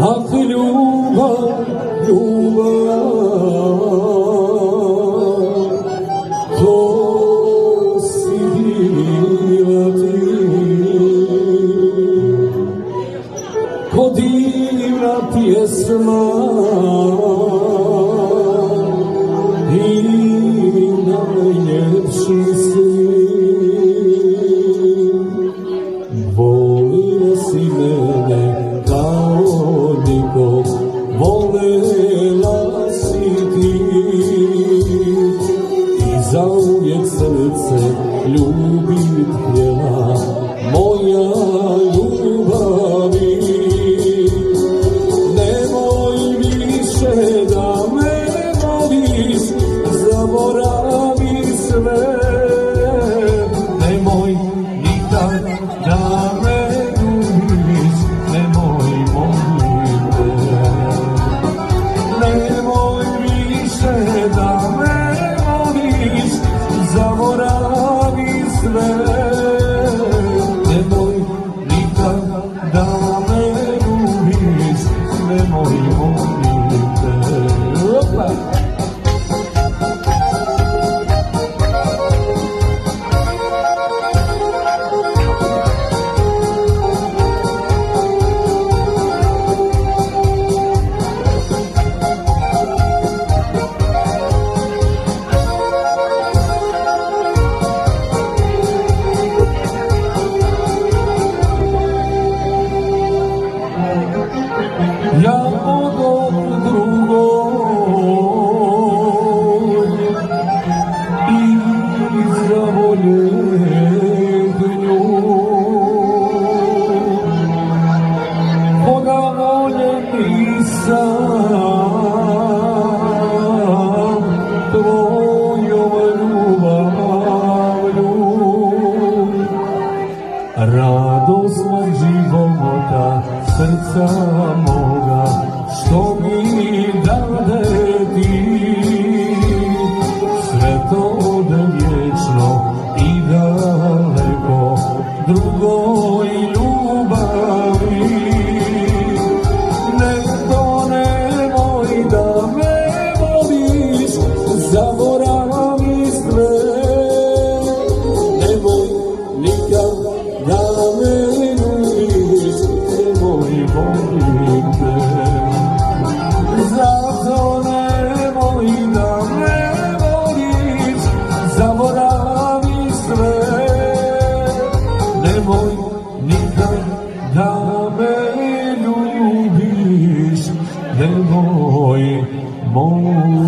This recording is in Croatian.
Ах, ljubav, ljubav, to si bila ti, ko divna pjesma i najljepši sin. Volila si mene kao nikog, volela si ti i zauvijek srce ljubit htjela, moja ljubavi. Nemoj više da me voliš, zaboravi sve, nemoj nikad da me ljubiš, nemoj, molim te. Nemoj više da me voliš, zaboravi sve, nemoj nikad da me ljubiš, nemoj, molim te. Opa! Ja odom drugoj i zavoljem nju, koga voljem nisam, tvojom ljubavlju. Radost mog života, srca moga, što mi dade ti, sve to ode vječno i daleko drugoj ljubavi. Nemoj da me voliš, zaboravi sve, nemoj nikad da me ljubiš, nemoj, molim te. Zato nemoj da me voliš, zaboravi sve, nemoj nikad da me ljubiš, nemoj, molim te.